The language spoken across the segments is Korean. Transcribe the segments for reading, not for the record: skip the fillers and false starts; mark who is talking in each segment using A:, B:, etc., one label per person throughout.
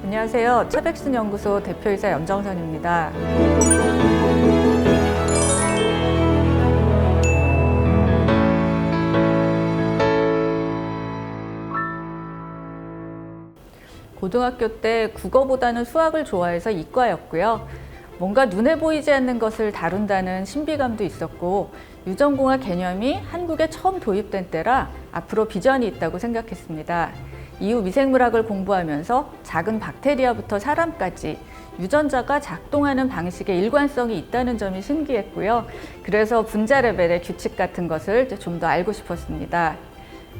A: 안녕하세요. 차백신 연구소 대표이사 염정선입니다. 고등학교 때 국어보다는 수학을 좋아해서 이과였고요. 뭔가 눈에 보이지 않는 것을 다룬다는 신비감도 있었고, 유전공학 개념이 한국에 처음 도입된 때라 앞으로 비전이 있다고 생각했습니다. 이후 미생물학을 공부하면서 작은 박테리아부터 사람까지 유전자가 작동하는 방식에 일관성이 있다는 점이 신기했고요. 그래서 분자 레벨의 규칙 같은 것을 좀 더 알고 싶었습니다.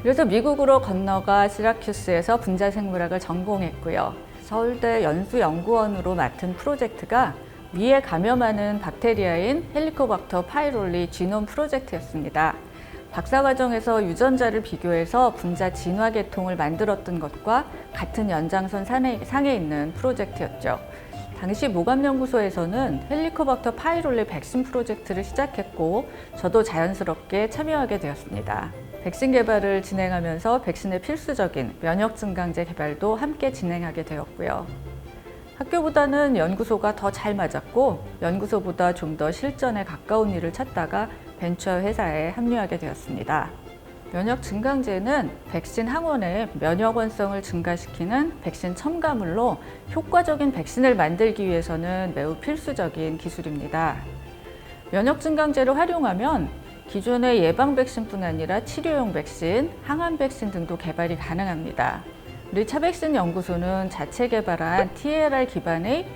A: 그래서 미국으로 건너가 시라큐스에서 분자생물학을 전공했고요. 서울대 연수연구원으로 맡은 프로젝트가 위에 감염하는 박테리아인 헬리코박터 파이롤리 지놈 프로젝트였습니다. 박사과정에서 유전자를 비교해서 분자 진화 계통을 만들었던 것과 같은 연장선 상에 있는 프로젝트였죠. 당시 모감연구소에서는 헬리코박터 파이롤리 백신 프로젝트를 시작했고, 저도 자연스럽게 참여하게 되었습니다. 백신 개발을 진행하면서 백신의 필수적인 면역 증강제 개발도 함께 진행하게 되었고요. 학교보다는 연구소가 더 잘 맞았고, 연구소보다 좀 더 실전에 가까운 일을 찾다가 벤처 회사에 합류하게 되었습니다. 면역 증강제는 백신 항원의 면역 원성을 증가시키는 백신 첨가물로 효과적인 백신을 만들기 위해서는 매우 필수적인 기술입니다. 면역 증강제를 활용하면 기존의 예방 백신뿐 아니라 치료용 백신, 항암 백신 등도 개발이 가능합니다. 우리 차백신 연구소는 자체 개발한 TLR 기반의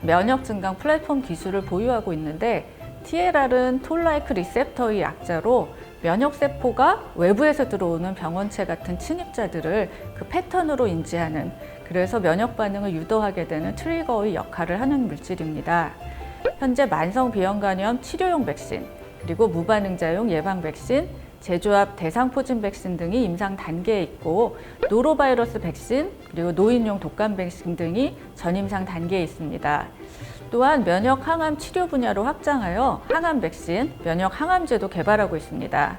A: 면역 증강 플랫폼 기술을 보유하고 있는데, TLR은 톨라이크 리셉터의 약자로 면역세포가 외부에서 들어오는 병원체 같은 침입자들을 그 패턴으로 인지하는, 그래서 면역 반응을 유도하게 되는 트리거의 역할을 하는 물질입니다. 현재 만성 비형 간염 치료용 백신, 그리고 무반응자용 예방 백신, 제조합 대상포진 백신 등이 임상 단계에 있고, 노로바이러스 백신, 그리고 노인용 독감 백신 등이 전임상 단계에 있습니다. 또한 면역 항암 치료 분야로 확장하여 항암 백신, 면역 항암제도 개발하고 있습니다.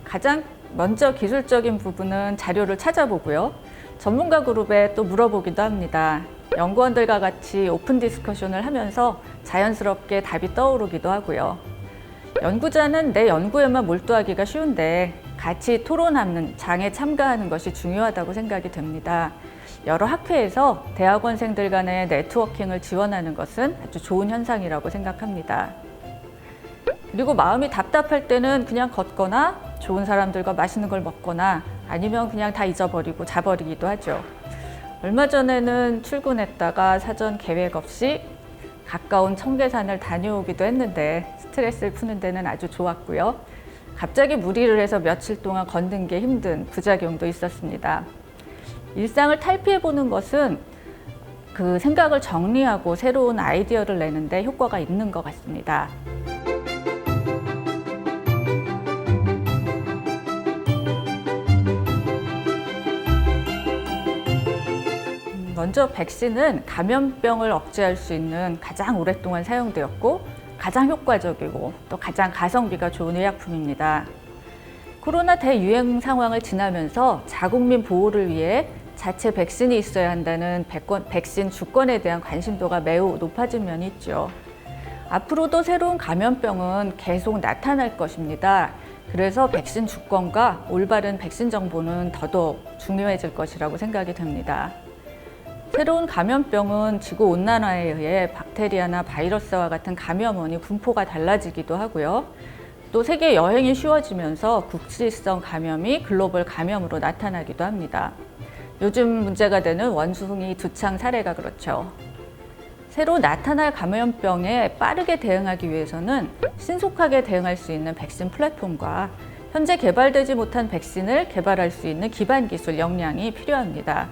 A: 가장 먼저 기술적인 부분은 자료를 찾아보고요. 전문가 그룹에 또 물어보기도 합니다. 연구원들과 같이 오픈 디스커션을 하면서 자연스럽게 답이 떠오르기도 하고요. 연구자는 내 연구에만 몰두하기가 쉬운데 같이 토론하는 장에 참가하는 것이 중요하다고 생각이 됩니다. 여러 학회에서 대학원생들 간의 네트워킹을 지원하는 것은 아주 좋은 현상이라고 생각합니다. 그리고 마음이 답답할 때는 그냥 걷거나 좋은 사람들과 맛있는 걸 먹거나 아니면 그냥 다 잊어버리고 자버리기도 하죠. 얼마 전에는 출근했다가 사전 계획 없이 가까운 청계산을 다녀오기도 했는데 스트레스를 푸는 데는 아주 좋았고요. 갑자기 무리를 해서 며칠 동안 걷는 게 힘든 부작용도 있었습니다. 일상을 탈피해보는 것은 그 생각을 정리하고 새로운 아이디어를 내는데 효과가 있는 것 같습니다. 먼저 백신은 감염병을 억제할 수 있는 가장 오랫동안 사용되었고 가장 효과적이고 또 가장 가성비가 좋은 의약품입니다. 코로나 대유행 상황을 지나면서 자국민 보호를 위해 자체 백신이 있어야 한다는 백신 주권에 대한 관심도가 매우 높아진 면이 있죠. 앞으로도 새로운 감염병은 계속 나타날 것입니다. 그래서 백신 주권과 올바른 백신 정보는 더더욱 중요해질 것이라고 생각이 됩니다. 새로운 감염병은 지구온난화에 의해 박테리아나 바이러스와 같은 감염원이 분포가 달라지기도 하고요. 또 세계 여행이 쉬워지면서 국지성 감염이 글로벌 감염으로 나타나기도 합니다. 요즘 문제가 되는 원숭이 두창 사례가 그렇죠. 새로 나타날 감염병에 빠르게 대응하기 위해서는 신속하게 대응할 수 있는 백신 플랫폼과 현재 개발되지 못한 백신을 개발할 수 있는 기반 기술 역량이 필요합니다.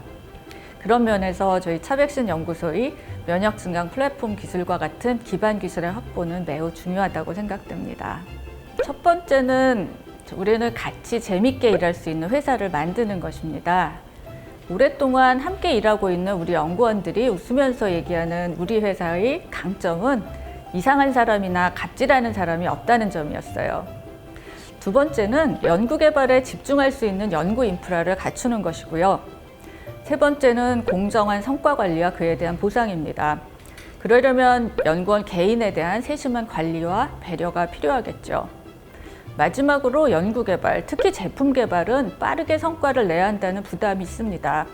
A: 그런 면에서 저희 차백신 연구소의 면역 증강 플랫폼 기술과 같은 기반 기술의 확보는 매우 중요하다고 생각됩니다. 첫 번째는 우리는 같이 재밌게 일할 수 있는 회사를 만드는 것입니다. 오랫동안 함께 일하고 있는 우리 연구원들이 웃으면서 얘기하는 우리 회사의 강점은 이상한 사람이나 갑질하는 사람이 없다는 점이었어요. 두 번째는 연구개발에 집중할 수 있는 연구 인프라를 갖추는 것이고요. 세 번째는 공정한 성과 관리와 그에 대한 보상입니다. 그러려면 연구원 개인에 대한 세심한 관리와 배려가 필요하겠죠. 마지막으로 연구개발, 특히 제품 개발은 빠르게 성과를 내야 한다는 부담이 있습니다.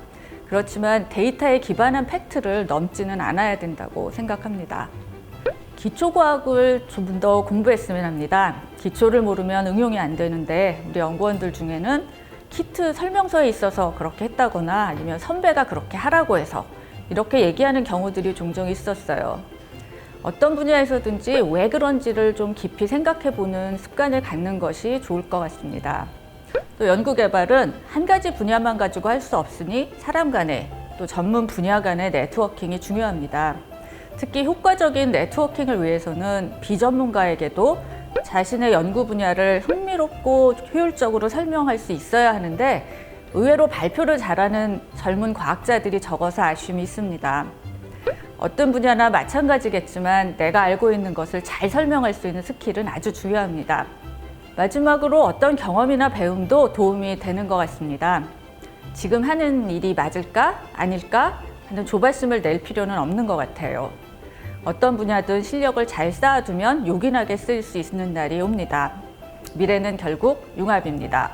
A: 그렇지만 데이터에 기반한 팩트를 넘지는 않아야 된다고 생각합니다. 기초과학을 좀 더 공부했으면 합니다. 기초를 모르면 응용이 안 되는데 우리 연구원들 중에는 키트 설명서에 있어서 그렇게 했다거나 아니면 선배가 그렇게 하라고 해서 이렇게 얘기하는 경우들이 종종 있었어요. 어떤 분야에서든지 왜 그런지를 좀 깊이 생각해 보는 습관을 갖는 것이 좋을 것 같습니다. 또 연구개발은 한 가지 분야만 가지고 할 수 없으니 사람 간의 또 전문 분야 간의 네트워킹이 중요합니다. 특히 효과적인 네트워킹을 위해서는 비전문가에게도 자신의 연구 분야를 흥미롭고 효율적으로 설명할 수 있어야 하는데 의외로 발표를 잘하는 젊은 과학자들이 적어서 아쉬움이 있습니다. 어떤 분야나 마찬가지겠지만 내가 알고 있는 것을 잘 설명할 수 있는 스킬은 아주 중요합니다. 마지막으로 어떤 경험이나 배움도 도움이 되는 것 같습니다. 지금 하는 일이 맞을까? 아닐까? 하는 조바심을 낼 필요는 없는 것 같아요. 어떤 분야든 실력을 잘 쌓아두면 요긴하게 쓸 수 있는 날이 옵니다. 미래는 결국 융합입니다.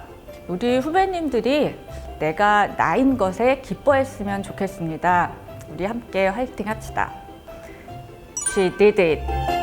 A: 우리 후배님들이 내가 나인 것에 기뻐했으면 좋겠습니다. 우리 함께 화이팅 합시다. She did it.